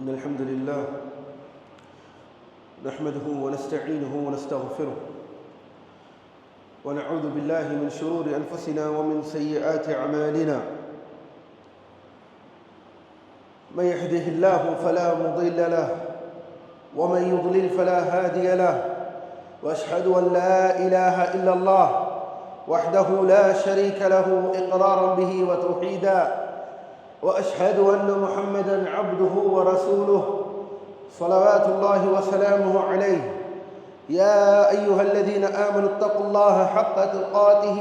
إن الحمد لله نحمده ونستعينه ونستغفره ونعوذ بالله من شرور أنفسنا ومن سيئات أعمالنا من يهده الله فلا مضل له ومن يضلل فلا هادي له وأشهد أن لا إله إلا الله وحده لا شريك له إقرارا به وتوحيدا وأشهد أن محمدًا عبده ورسوله صلوات الله وسلامه عليه يا أيها الذين آمنوا اتقوا الله حق تقاته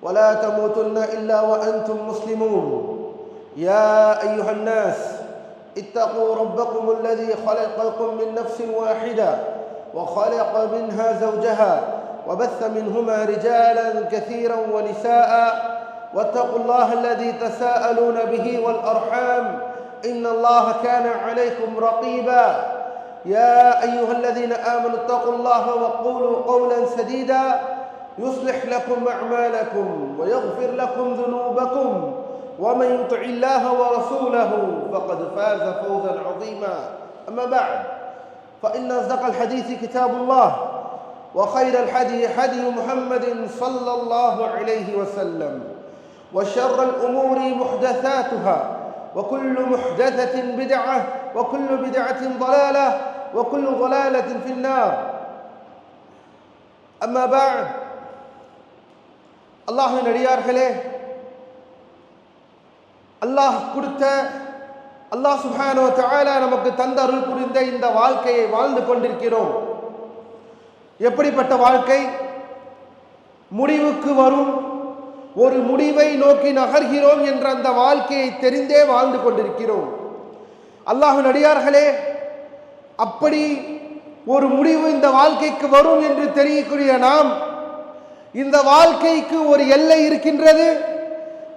ولا تموتن إلا وأنتم مسلمون يا أيها الناس اتقوا ربكم الذي خلقكم من نفس واحدة وخلق منها زوجها وبث منهما رجالا كثيرا ونساء واتقوا الله الذي تساءلون به والأرحام إن الله كان عليكم رقيبا يا أيها الذين آمنوا اتقوا الله وقولوا قولا سديدا يصلح لكم أعمالكم ويغفر لكم ذنوبكم ومن يطع الله ورسوله فقد فاز فوزا عظيما أما بعد فإن أصدق الحديث كتاب الله وخير الحديث حديث محمد صلى الله عليه وسلم وشر الأمور محدثاتها وكل محدثة بدعة وكل بدعة ضلالة وكل ضلالة في النار أما بعد அல்லாஹ்வின் அடியார்களே, அல்லாஹ் கொடுத்த அல்லாஹ் சுப்ஹானஹு வ தஆலா நமக்கு தந்த அருள் புரிந்த இந்த வாழ்க்கையை வாழ்ந்து கொண்டிருக்கிறோம். எப்படிப்பட்ட வாழ்க்கை? முடிவுக்கு வரும் ஒரு முடிவை நோக்கி நகர்கிறோம் என்ற அந்த வாழ்க்கையை தெரிந்தே வாழ்ந்து கொண்டிருக்கிறோம். அல்லாஹ்வின் அடியார்களே, அப்படி ஒரு முடிவு இந்த வாழ்க்கைக்கு வரும் என்று தெரியக்கூடிய நாம், இந்த வாழ்க்கைக்கு ஒரு எல்லை இருக்கின்றது,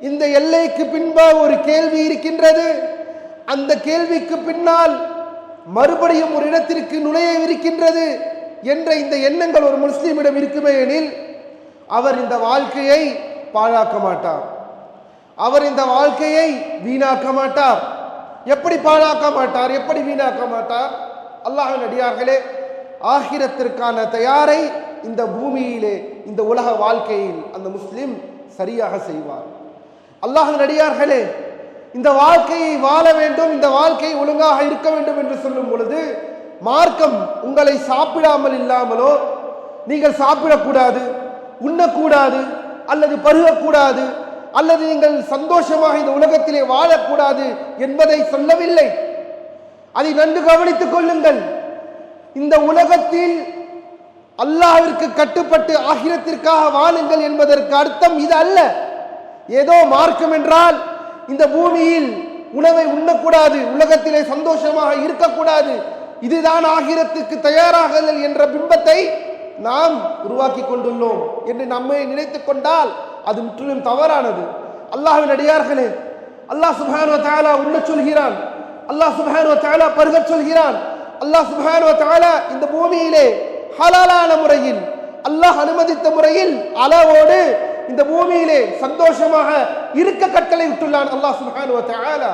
இந்த எல்லைக்கு பின்பா ஒரு கேள்வி இருக்கின்றது, அந்த கேள்விக்கு பின்னால் மறுபடியும் ஒரு இடத்திற்கு நுழைய இருக்கின்றது என்ற இந்த எண்ணங்கள் ஒரு முஸ்லிமிடம் இருக்குமே எனில் அவர் இந்த வாழ்க்கையை பாழாக்க மாட்டார், அவர் இந்த வாழ்க்கையை வீணாக்க மாட்டார். எப்படி பாழாக்க மாட்டார், எப்படி வீணாக்க மாட்டார்? அல்லாஹ்வின் அடியார்களே, ஆகிரத்திற்கான தயாரை இந்த பூமியிலே இந்த உலக வாழ்க்கையில் அந்த முஸ்லிம் சரியாக செய்வார். அல்லாஹ்வின் அடியார்களே, இந்த வாழ்க்கையை வாழ வேண்டும், இந்த வாழ்க்கை ஒழுங்காக இருக்க வேண்டும் என்று சொல்லும் பொழுது மார்க்கம் உங்களை சாப்பிடாமல் இல்லாமலோ, நீங்கள் சாப்பிடக்கூடாது, உண்ணக்கூடாது, அல்லது பருகக்கூடாது, அல்லது நீங்கள் சந்தோஷமாக இந்த உலகத்திலே வாழக்கூடாது என்பதை சொல்லவில்லை. அதை நன்கு கவனித்துக் கொள்ளுங்கள். இந்த உலகத்தில் அல்லாஹ்விற்கு கட்டுப்பட்டு ஆகிரத்திற்காக வாழுங்கள் என்பதற்கு அர்த்தம் இது அல்ல. ஏதோ மார்க்கம் என்றால் இந்த பூமியில் உணவை உண்ணக்கூடாது, உலகத்திலே சந்தோஷமாக இருக்கக்கூடாது, இதுதான் ஆகிரத்துக்கு தயாராகுதல் என்ற பிம்பத்தை நாம் உருவாக்கி கொண்டுள்ளோம் என்று நம்மை நினைத்துக் கொண்டால் அது முற்றிலும் தவறானது. அல்லாஹ்வின் அடியார்களே, அல்லாஹ் சுப்ஹானஹு வ தஆலா உண்ணச் சொல்கிறான், அல்லாஹ் சுப்ஹானஹு வ தஆலா பருகச் சொல்கிறான். அல்லாஹ் சுப்ஹானஹு வ தஆலா இந்த பூமியிலே ஹலாலான முறையில், அல்லாஹ் அனுமதித்த முறையில், அளவோடு இந்த பூமியிலே சந்தோஷமாக இருக்க கட்டளை விட்டுள்ளான் அல்லாஹ் சுப்ஹானஹு வ தஆலா.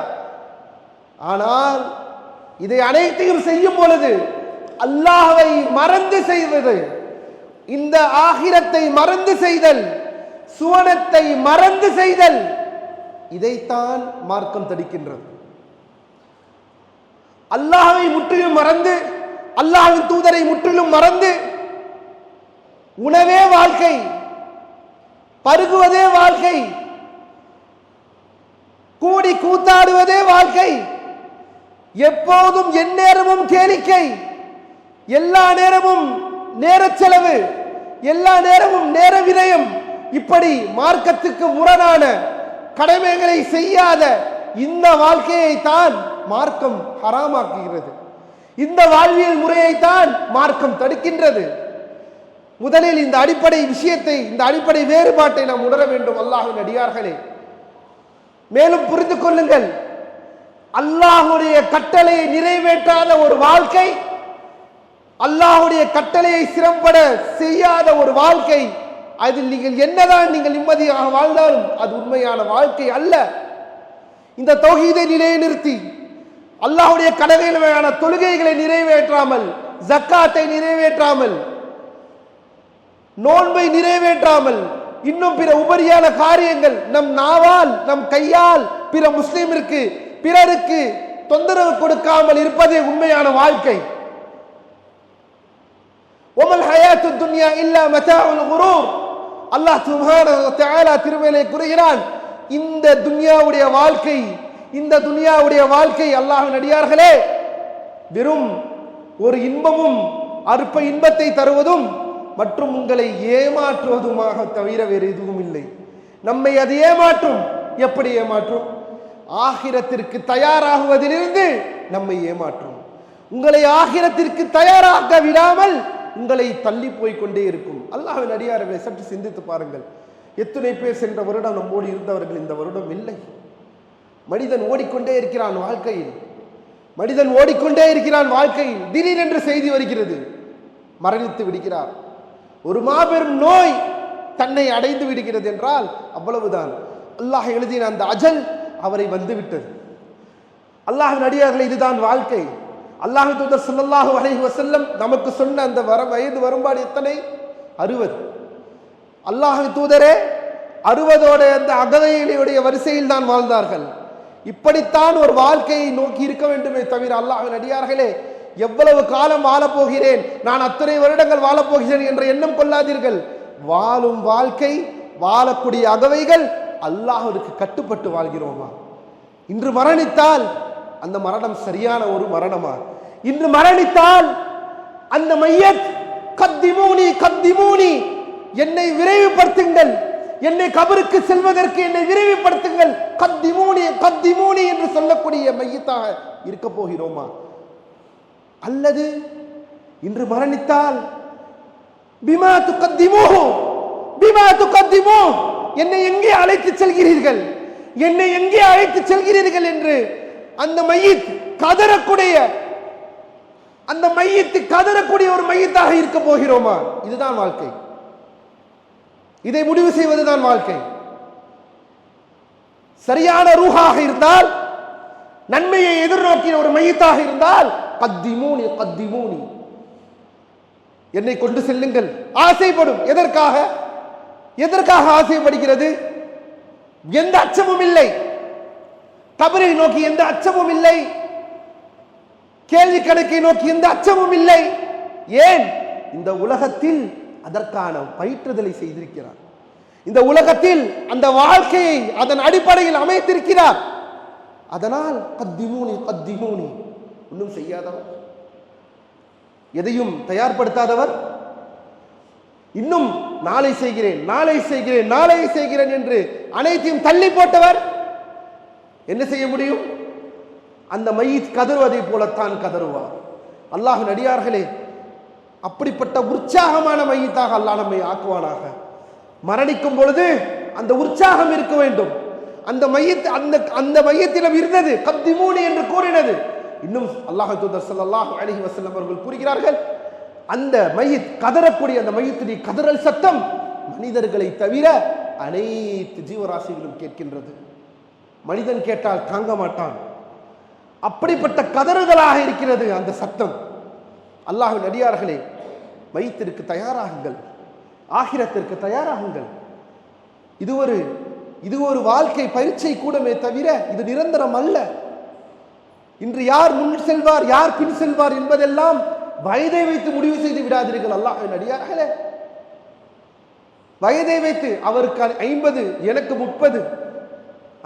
ஆனால் இதை அனைத்தையும் செய்யும் பொழுது அல்லாஹ்வை மறந்து செய்வது, இந்த ஆகிரத்தை மறந்து செய்தல், சுவனத்தை மறந்து செய்தல், இதைத்தான் மார்க்கம் தடுக்கின்றது. அல்லாஹ்வை முற்றிலும் மறந்து, அல்லாஹ்வின் தூதரை முற்றிலும் மறந்து, உணவே வாழ்க்கை, பருகுவதே வாழ்க்கை, கூடி கூத்தாடுவதே வாழ்க்கை, எப்போதும் எந்நேரமும் கேளிக்கை, எல்லா நேரமும் நேர செலவு, எல்லா நேரமும் நேர விரயம், இப்படி மார்க்கத்துக்கு முரணான கடமைகளை செய்யாத இந்த வாழ்க்கையை தான் மார்க்கம் ஹராமாக்குகிறது. இந்த வாழ்வியல் முறையை தான் மார்க்கம் தடுக்கின்றது. முதலில் இந்த அடிப்படை விஷயத்தை, இந்த அடிப்படை வேறுபாட்டை நாம் உணர வேண்டும் அல்லாஹ்வின் அடியார்களே. மேலும் புரிந்து கொள்ளுங்கள், அல்லாஹ்வுடைய கட்டளையை நிறைவேற்றாத ஒரு வாழ்க்கை, அல்லாஹ்வுடைய கட்டளையை சிறம்பட செய்யாத ஒரு வாழ்க்கை, அதில் நீங்கள் என்னதான் நீங்கள் நிம்மதியாக வாழ்ந்தாலும் அது உண்மையான வாழ்க்கை அல்ல. இந்த தௌஹீதை நிலைநிறுத்தி அல்லாஹ்வுடைய கடமையான தொழுகைகளை நிறைவேற்றாமல், ஜக்காத்தை நிறைவேற்றாமல், நோன்பை நிறைவேற்றாமல், இன்னும் பிற உபரியான காரியங்கள் நம் நாவால் நம் கையால் பிற முஸ்லிமிற்கு பிறருக்கு தொந்தரவு கொடுக்காமல் இருப்பதே உண்மையான வாழ்க்கை. ஒமல் ஹயாத்து துன்யா இல்லா மதாஉல் குரூர். அல்லாஹ் சுப்ஹானஹு வ தஆலா திருமறையிலே கூறுகிறான், இந்த துன்யாவுடைய வாழ்க்கை, இந்த துன்யாவுடைய வாழ்க்கை அல்லாஹ்வின் அடியார்களே வெறும் ஒரு இன்பமும் அற்ப இன்பத்தை தருவதும் மற்றும் உங்களை ஏமாற்றுவதுமாக தவிர வேறு எதுவும் இல்லை. நம்மை அது ஏமாற்றும். எப்படி ஏமாற்றும்? ஆகிரத்திற்கு தயாராகுவதிலிருந்து நம்மை ஏமாற்றும். உங்களை ஆகிரத்திற்கு தயாராக விடாமல் உங்களை தள்ளி போய் கொண்டே இருக்கும். அல்லாஹ்வின் அடியார்களை சற்று சிந்தித்து பாருங்கள். எத்தனை பேர் சென்ற வருடம் நம்மோடு இருந்தவர்கள் இந்த வருடம் இல்லை. மனிதன் ஓடிக்கொண்டே இருக்கிறான் வாழ்க்கையில், மனிதன் ஓடிக்கொண்டே இருக்கிறான் வாழ்க்கையில். திடீரென்று செய்தி வருகிறது, மரணித்து விடுகிறார். ஒரு மாபெரும் நோய் தன்னை அடைந்து விடுகிறது என்றால் அவ்வளவுதான். அல்லாஹ் எழுதின அந்த அஜல் அவரை வந்துவிட்டது. அல்லாஹ்வின் அடியார்களே, இதுதான் வாழ்க்கை. அல்லாஹ் தூதர் ஸல்லல்லாஹு அலைஹி வஸல்லம் நமக்கு சொன்ன அந்த வயது வரும்பாடு எத்தனை? 60. அல்லாஹ்வின் தூதரே 60ஓட அந்த அகவையுடைய வரிசையில் தான் வாழ்ந்தார்கள். இப்படித்தான் ஒரு வாழ்க்கையை நோக்கி இருக்க வேண்டுமே தவிர, அல்லாஹ்வின் அடியார்களே, எவ்வளவு காலம் வாழப்போகிறேன், நான் அத்தனை வருடங்கள் வாழப்போகிறேன் என்ற எண்ணம் கொள்ளாதீர்கள். வாழும் வாழ்க்கை, வாழக்கூடிய அகவைகள் அல்லாஹ்விற்கு கட்டுப்பட்டு வாழ்கிறோமா? இன்று மரணித்தால் அந்த மரணம் சரியான ஒரு மரணமா? இன்று மரணித்தால் அந்த மையத் கத்திமூனி கத்திமூனி, என்னை விரைவுபடுத்துங்கள், என்னை கபருக்கு செல்வதற்கு என்னை விரைவுபடுத்துங்கள், கத்திமூனி கத்திமூனி என்று சொல்லக்கூடிய மையத்தாக இருக்க போகிறோமா? அல்லது இன்று மரணித்தால் பிமா துகத்திமூஹு பிமா துகத்திமூ, என்னை எங்கே அழைத்து செல்கிறீர்கள், என்னை எங்கே அழைத்து செல்கிறீர்கள் என்று அந்த மையத் கதறக்கூடிய, அந்த மையத்து கதறக்கூடிய ஒரு மையத்தாக இருக்க போகிறோமா? இதுதான் வாழ்க்கை. இதை முடிவு செய்வதுதான் வாழ்க்கை. சரியான ரூஹாக இருந்தால், நன்மையை எதிர்நோக்கிய ஒரு மையத்தாக இருந்தால், கத்திமூனி கத்திமூனி, என்னை கொண்டு செல்லுங்கள். ஆசைப்படும். எதற்காக? எதற்காக ஆசைப்படுகிறது? எந்த அச்சமும் இல்லை. கபரை நோக்கி எந்த அச்சமும் இல்லை. கேள்வி கணக்கை நோக்கி எந்த அச்சமும் இல்லை. ஏன்? இந்த உலகத்தில் அதற்கான பயிற்றுதலை செய்திருக்கிறார். இந்த உலகத்தில் அந்த வாழ்க்கையை அதன் அடிப்படையில் அமைத்திருக்கிறார். அதனால் கத்திமூனி கத்திமூனி, ஒன்றும் செய்யாதவர், எதையும் தயார்படுத்தாதவர், இன்னும் நாளை செய்கிறேன் நாளை செய்கிறேன் நாளை செய்கிறேன் என்று அனைத்தையும் தள்ளி போட்டவர் என்ன செய்ய முடியும்? அந்த மையத் கதறுவதை போலத்தான் கதறுவார். அல்லாஹ்வின் அடியார்களே, அப்படிப்பட்ட உற்சாகமான மையத்தாக அல்லாஹ் நம்மை ஆக்குவானாக. மரணிக்கும் பொழுது அந்த உற்சாகம் இருக்க வேண்டும். அந்த மையத் அந்த மையத்திலும் இருந்தது கத்திமூனி என்று கூறினது. இன்னும் அல்லாஹ் தூதர் ஸல்லல்லாஹு அலைஹி வஸல்லம் அவர்கள் கூறுகிறார்கள், அந்த மையத் கதறக்கூடிய அந்த மையத்துடைய கதறல் சத்தம் மனிதர்களை தவிர அனைத்து ஜீவராசிகளும் கேட்கின்றது. மனிதன் கேட்டால் தாங்க மாட்டான். அப்படிப்பட்ட கதறுதலாக இருக்கிறது அந்த சத்தம். அல்லாஹ்வின் அடியார்களே, மையத்திற்கு தயாராகுங்கள், ஆகிரத்திற்கு தயாராகுங்கள். இது ஒரு வாழ்க்கை பரீட்சை கூடமே தவிர இது நிரந்தரம் அல்ல. இன்று யார் முன் செல்வார் யார் பின் செல்வார் என்பதெல்லாம் வயதை வைத்து முடிவு செய்து விடாதீர்கள். அல்லாஹ்வின் அடியார்களே, வயதை வைத்து அவருக்கு 50 எனக்கு 30,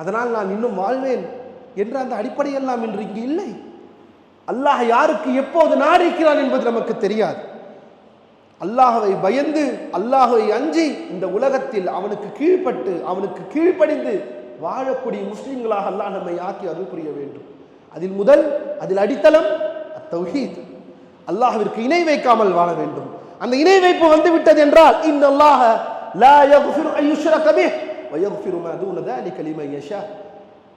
அதனால் நான் இன்னும் வாழ்வேன் என்ற அந்த அடிப்படையெல்லாம் இன்று இங்கு இல்லை. அல்லாஹ் யாருக்கு எப்போது நாடிக்கிறான் என்பது நமக்கு தெரியாது. அல்லாஹ்வை பயந்து அல்லாஹ்வை அஞ்சி இந்த உலகத்தில் அவனுக்கு கீழ்ப்பட்டு அவனுக்கு கீழ்ப்படிந்து வாழக்கூடிய முஸ்லிம்களாக அல்லாஹ் நம்மை ஆக்கி அருள் புரிய வேண்டும். அதில் அடித்தளம் அத்தௌஹீத், அல்லாஹ்விற்கு இணை வைக்காமல் வாழ வேண்டும். அந்த இணை வைப்பு வந்து விட்டது என்றால் இன்னல்லாஹ லா யக்ஃபிரு அன் யுஷ்ரக பிஹி வ யக்ஃபிரு மா தூன ذلك லிமன் யஷா.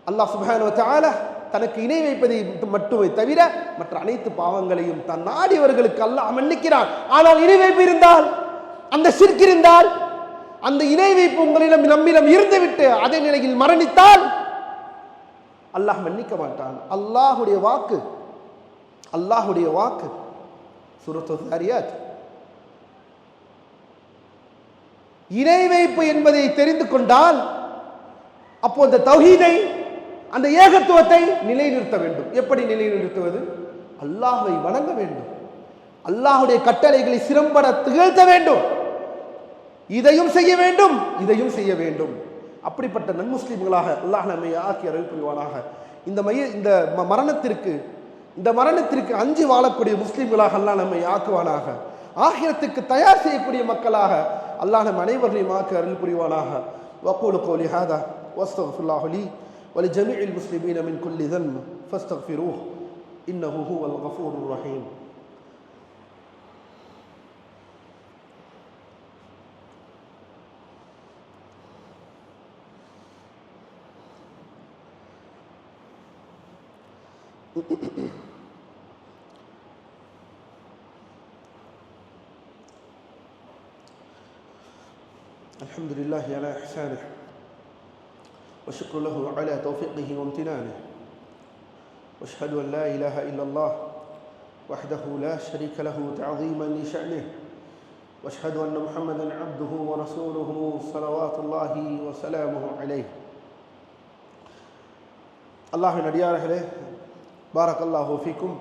அல்லாஹ் சுப்ஹானஹு வ தஆலா தனக்கு இணை வைப்பதை மட்டுமே தவிர மற்ற அனைத்து பாவங்களையும் தன் நாடியவர்களுக்கு அல்லாஹ் மன்னிக்கிறான். ஆனால் இணை வைப்பு இருந்தால், அந்த ஷிர்க் இருந்தால், அந்த இணை வைப்பு உங்களிடம் நம்மிடம் இருந்துவிட்டு அதே நிலையில் மரணித்தால் அல்லாஹ் மன்னிக்க மாட்டான். அல்லாஹுடைய வாக்கு, அல்லாஹுடைய வாக்கு சூரத்து ஸாரியாத். இணை வைப்பு என்பதை தெரிந்து கொண்டால் அப்போ அந்த தௌஹீதை, அந்த ஏகத்துவத்தை நிலைநிறுத்த வேண்டும். எப்படி நிலைநிறுத்துவது? அல்லாஹ்வை வணங்க வேண்டும், அல்லாஹுடைய கட்டளைகளை சிறம்பட திகழ்த்த வேண்டும். இதையும் செய்ய வேண்டும், இதையும் செய்ய வேண்டும். அப்படிப்பட்ட நன்முஸ்லிம்களாக அல்லாஹ் நம்மை ஆக்கி அருள் புரிவானாக. இந்த மரணத்திற்கு அஞ்சி வாழக்கூடிய முஸ்லிம்களாக அல்லாஹ் நம்மை ஆக்குவானாக. ஆகிரத்துக்கு தயார் செய்யக்கூடிய மக்களாக அல்லாஹ் நம் அனைவர்களையும் ஆக்கி அருள் புரிவானாக. வக்கூலு கௌலி ஹாதா வஸ்தக்ஃபிருல்லாஹு லீ வலிஜமீஇல் முஸ்லிமீன மின் குல்லி ذنب فاستغفروه إنه هو الغفور الرحيم. الحمد لله على إحسانه وشكر له على توفيقه وامتنانه واشهد أن لا إله إلا الله وحده لا شريك له تعظيما لشأنه واشهد أن محمدا عبده ورسوله صلوات الله وسلامه عليه. அல்லாஹ்வின் அடியார்களே, பாரக்கல்லாஹு ஃபீக்கும்.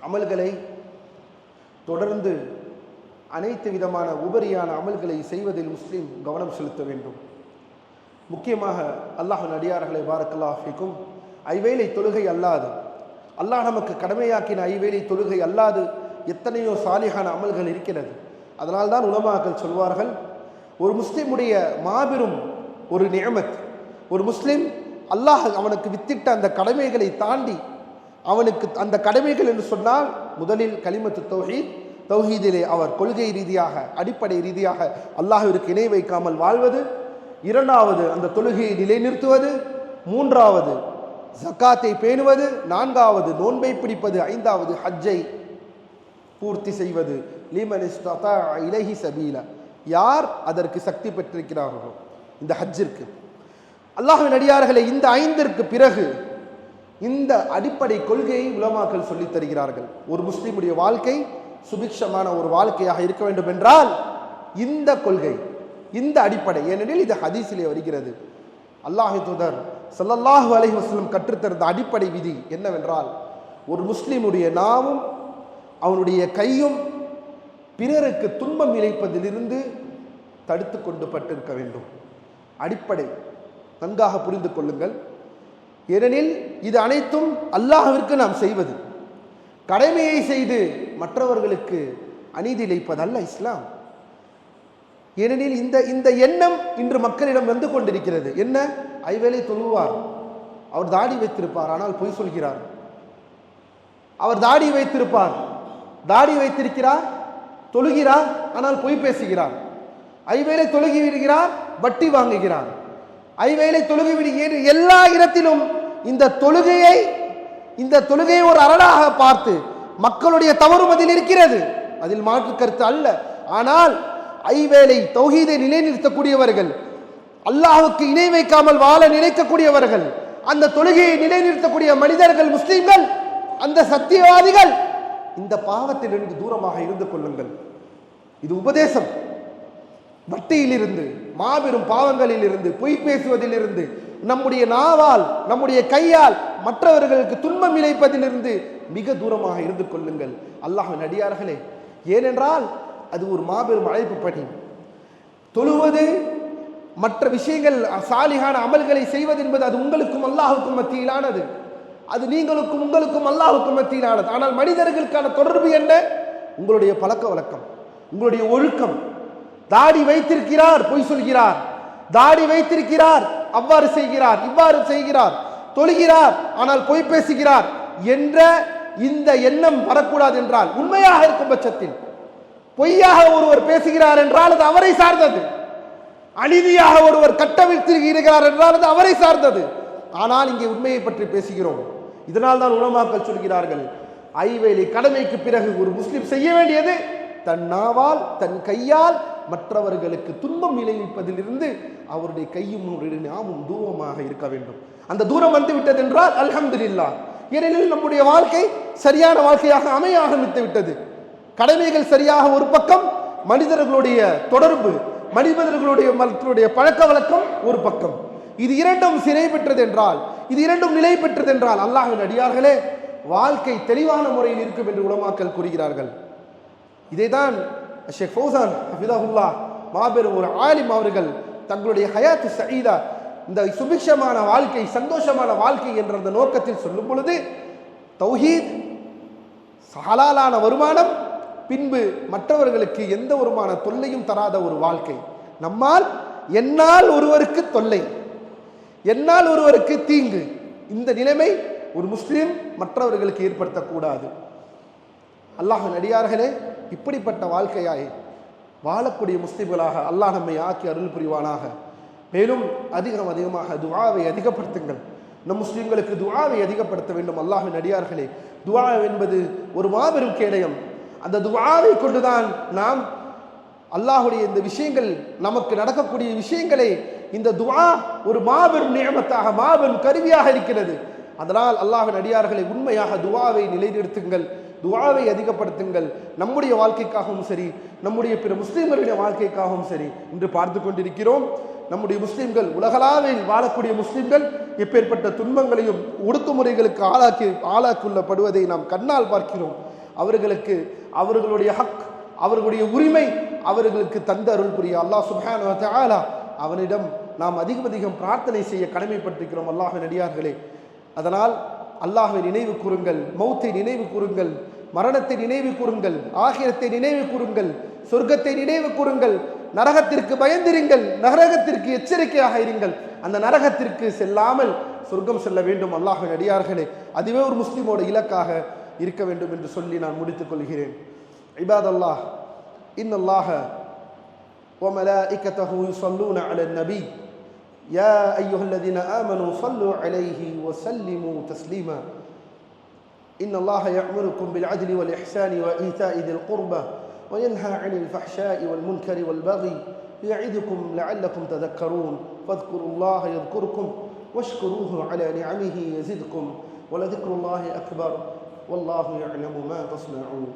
அமல்களை தொடர்ந்து அனைத்து விதமான உபரியான அமல்களை செய்வதில் முஸ்லீம் கவனம் செலுத்த வேண்டும். முக்கியமாக அல்லாஹ்வின் அடியார்களே, பாரக்கல்லாஹு ஃபீக்கும், ஐவேளை தொழுகை அல்லாது, அல்லாஹ் நமக்கு கடமையாக்கின ஐவேளை தொழுகை அல்லாது எத்தனையோ சாலிஹான அமல்கள் இருக்கிறது. அதனால்தான் உலமாக்கள் சொல்வார்கள், ஒரு முஸ்லிமுடைய மாபெரும் ஒரு நிஅமத், ஒரு முஸ்லிம் அல்லாஹ் அவனுக்கு வித்திட்ட அந்த கடமைகளை தாண்டி, அவனுக்கு அந்த கடமைகள் என்று சொன்னால் முதலில் கலிமத்து தௌஹீத், தௌஹீதிலே அவர் கொள்கை ரீதியாக அடிப்படை ரீதியாக அல்லாஹ்விற்கு இணை வைக்காமல் வாழ்வது, இரண்டாவது அந்த தொழுகையை நிலைநிறுத்துவது, மூன்றாவது ஜக்காத்தை பேணுவது, நான்காவது நோன்பை பிடிப்பது, ஐந்தாவது ஹஜ்ஜை பூர்த்தி செய்வது. லிமன் இஸ்ததா இலைஹி சபீலா, யார் அதற்கு சக்தி பெற்றிருக்கிறார்களோ இந்த ஹஜ்ஜிற்கு. அல்லாஹ்வின் அடியார்களே, இந்த ஐந்திற்கு பிறகு இந்த அடிப்படை கொள்கையை உலமாக்கள் சொல்லித் தருகிறார்கள். ஒரு முஸ்லிமுடைய வாழ்க்கை சுபிக்ஷமான ஒரு வாழ்க்கையாக இருக்க வேண்டும் என்றால் இந்த கொள்கை, இந்த அடிப்படை. ஏனெனில் இது ஹதீஸிலே வருகிறது. அல்லாஹ்வின் தூதர் ஸல்லல்லாஹு அலைஹி வஸல்லம் கற்றுத்தந்த அடிப்படை விதி என்னவென்றால், ஒரு முஸ்லிமுடைய நாவும் அவனுடைய கையும் பிறருக்கு துன்பம் இழைப்பதிலிருந்து தடுத்து கொண்டு பட்டிருக்க வேண்டும். அடிப்படை நன்காக புரிந்து கொள்ளுங்கள். ஏனெனில் இது அனைத்தும் அல்லாஹ்விற்கு நாம் செய்வது. கடமையை செய்து மற்றவர்களுக்கு அநீதி இழைப்பதல்ல இஸ்லாம். ஏனெனில் இந்த எண்ணம் இன்று மக்களிடம் வந்து கொண்டிருக்கிறது. என்ன? ஐவேளை தொழுவார், அவர் தாடி வைத்திருப்பார், ஆனால் பொய் சொல்கிறார். அவர் தாடி வைத்திருப்பார், தாடி வைத்திருக்கிறார், தொழுகிறார், ஆனால் பொய் பேசுகிறார். ஐவேளை தொழுகி விடுகிறார், வட்டி வாங்குகிறார். ஐவேளை தொழுகி விடுகிற எல்லா இடத்திலும் இந்த தொழுகையை ஒரு அரணாக பார்த்து மக்களுடைய தவறும் அதில் இருக்கிறது, அதில் மாற்று கருத்து அல்ல. ஆனால் ஐவேளை தௌஹீதை நிலைநிறுத்தக்கூடியவர்கள், அல்லாஹ்வுக்கு இணை வைக்காமல் வாழ நினைக்கக்கூடியவர்கள், அந்த தொழுகையை நிலைநிறுத்தக்கூடிய மனிதர்கள், முஸ்லிம்கள், அந்த சத்தியவாதிகள், இந்த பாவத்திலிருந்து தூரமாக இருந்து கொள்ளுங்கள். இது உபதேசம். வட்டியிலிருந்து, மாபெரும் பாவங்களிலிருந்து, பொய் பேசுவதிலிருந்து, நம்முடைய நாவால், நம்முடைய கையால் மற்றவர்களுக்கு துன்பம் இழைப்பதிலிருந்து மிக தூரமாக இருந்து கொள்ளுங்கள் அல்லாஹ்வின் அடியார்களே. ஏனென்றால் அது ஒரு மாபெரும் அழைப்பு பணி. தொழுவது, மற்ற விஷயங்கள், சாலிகான அமல்களை செய்வது என்பது அது உங்களுக்கும் அல்லாஹ்வுக்கும் மத்தியிலானது. அது நீங்களுக்கும் உங்களுக்கும் அல்லாஹ்வுக்கும் மத்தியிலானது. ஆனால் மனிதர்களுக்கான தொடர்பு என்ன? உங்களுடைய பழக்க வழக்கம், உங்களுடைய ஒழுக்கம். தாடி வைத்திருக்கிறார், பொய் சொல்கிறார். தாடி வைத்திருக்கிறார், அவ்வாறு செய்கிறார், இவ்வாறு செய்கிறார். தொழுகிறார், ஆனால் பொய் பேசுகிறார் என்ற இந்த எண்ணம் வரக்கூடாது. என்றால் உண்மையாக இருக்கும் பட்சத்தில், பொய்யாக ஒருவர் பேசுகிறார் என்றால் அது அவரை சார்ந்தது. அநீதியாக ஒருவர் கட்டவிழ்த்திருக்கிறார் என்றால் அது அவரை சார்ந்தது. ஆனால் இங்கே உண்மையை பற்றி பேசுகிறோம். இதனால் தான் உலமாக்கள் சொல்கிறார்கள், ஐவேளை கடமைக்கு பிறகு ஒரு முஸ்லிம் செய்ய வேண்டியது தன் நாவால், தன் கையால் மற்றவர்களுக்கு துன்பம் விளைவிப்பதிலிருந்து அவருடைய கையும் நாமும் தூரமாக இருக்க வேண்டும். அந்த தூரம் வந்து விட்டது என்றால் அல்ஹம்துலில்லாஹ். ஏனெனில் நம்முடைய வாழ்க்கை சரியான வாழ்க்கையாக அமைய ஆரம்பித்து விட்டது. கடமைகள் சரியாக ஒரு பக்கம், மனிதர்களுடைய தொடர்பு, மனிதர்களுடைய பழக்க வழக்கம் ஒரு பக்கம். இது இரண்டும் சிறை பெற்றது என்றால், இது இரண்டும் நிலை பெற்றது என்றால் அல்லாஹ்வின் அடியார்களே, வாழ்க்கை தெளிவான முறையில் இருக்கும் என்று உலமாக்கள் கூறுகிறார்கள். இதைதான் ஷேக் ஃபௌசான் ஹஃபிதஹுல்லாஹ் மாபெரும் ஒரு ஆலிம் அவர்கள் தங்களுடைய ஹயாத்து சஈதா, இந்த சுபிக்ஷமான வாழ்க்கை, சந்தோஷமான வாழ்க்கை என்ற அந்த நோக்கத்தில் சொல்லும் பொழுது, தௌஹீத், ஹலாலான வருமானம், பின்பு மற்றவர்களுக்கு எந்த வருமான தொல்லையும் தராத ஒரு வாழ்க்கை. நம்மால் என்னால் ஒருவருக்கு தொல்லை, என்னால் ஒருவருக்கு தீங்கு, இந்த நிலைமை ஒரு முஸ்லிம் மற்றவர்களுக்கு ஏற்படுத்தக்கூடாது. அல்லாஹ்வின் அடியார்களே, இப்படிப்பட்ட வாழ்க்கையாய் வாழக்கூடிய முஸ்லிம்களாக அல்லாஹ் நம்மை ஆக்கி அருள் புரிவானாக. மேலும் அதிகமாக துஆவை அதிகப்படுத்துங்கள். நம் முஸ்லிம்களுக்கு துஆவை அதிகப்படுத்த வேண்டும். அல்லாஹ்வின் அடியார்களே, துஆ என்பது ஒரு மாபெரும் கேடயம். அந்த துஆவை கொண்டுதான் நாம் அல்லாஹ்வுடைய இந்த விஷயங்கள், நமக்கு நடக்கக்கூடிய விஷயங்களை, இந்த துஆ ஒரு மாபெரும் நியமத்தாக, மாபெரும் கருவியாக இருக்கிறது. அதனால் அல்லாஹ்வின் அடியார்களை உண்மையாக துஆவை நிலைநிறுத்துங்கள், துஆவை அதிகப்படுத்துங்கள். நம்முடைய வாழ்க்கைக்காகவும் சரி, நம்முடைய பிற முஸ்லிம்களுடைய வாழ்க்கைக்காகவும் சரி. இன்று பார்த்து கொண்டிருக்கிறோம், நம்முடைய முஸ்லிம்கள், உலகளாவில் வாழக்கூடிய முஸ்லிம்கள் எப்பேற்பட்ட துன்பங்களையும் ஒடுக்குமுறைகளுக்கு ஆளாக்குள்ளப்படுவதை நாம் கண்ணால் பார்க்கிறோம். அவர்களுக்கு அவர்களுடைய ஹக், அவர்களுடைய உரிமை அவர்களுக்கு தந்த அருள் புரிய அல்லாஹ் சுப்ஹானஹு வ தஆலா அவனிடம் நாம் அதிகம் பிரார்த்தனை செய்ய கடமைப்பட்டிருக்கிறோம். அல்லாஹ்வின் அடியார்களே, அதனால் அல்லாஹ்வை நினைவு கூறுங்கள், மௌத்தை நினைவு கூறுங்கள், மரணத்தை நினைவு கூறுங்கள், ஆகிரத்தை நினைவு கூறுங்கள், சொர்க்கத்தை நினைவு கூறுங்கள், நரகத்திற்கு பயந்திருங்கள், நரகத்திற்கு எச்சரிக்கையாக இருங்கள். அந்த நரகத்திற்கு செல்லாமல் சொர்க்கம் செல்ல வேண்டும். அல்லாஹ்வின் அடியார்களே, அதுவே ஒரு முஸ்லிமோட இலக்காக இருக்க வேண்டும் என்று சொல்லி நான் முடித்துக் கொள்கிறேன். இபாதல்லாஹ், இன்னல்லாஹ வ மலாயிகத்தஹு யுஸல்லூன அலன் நபி யா அய்யுஹல்லதீன ஆமனூ ஸல்லூ அலைஹி வ ஸல்லிமூ தஸ்லீமா. இன்னல்லாஹ யஅமுருக்கும் பில் அத்லி வல் இஹ்சானி வ ஈதாஇ தில் குர்பா வ யன்ஹா அனில் ஃபஹ்ஷாஇ வல் முன்கரி வல் பகி யஇதுக்கும் லஅல்லக்கும் ததக்கரூன். ஃபذ்குருல்லாஹ யذ்குருக்கும் வஷ்குரூஹு அலா நிஅமிஹி யஸிதுக்கும் வலذிக்ருல்லாஹி அக்பர். والله يعلم ما تصنعون.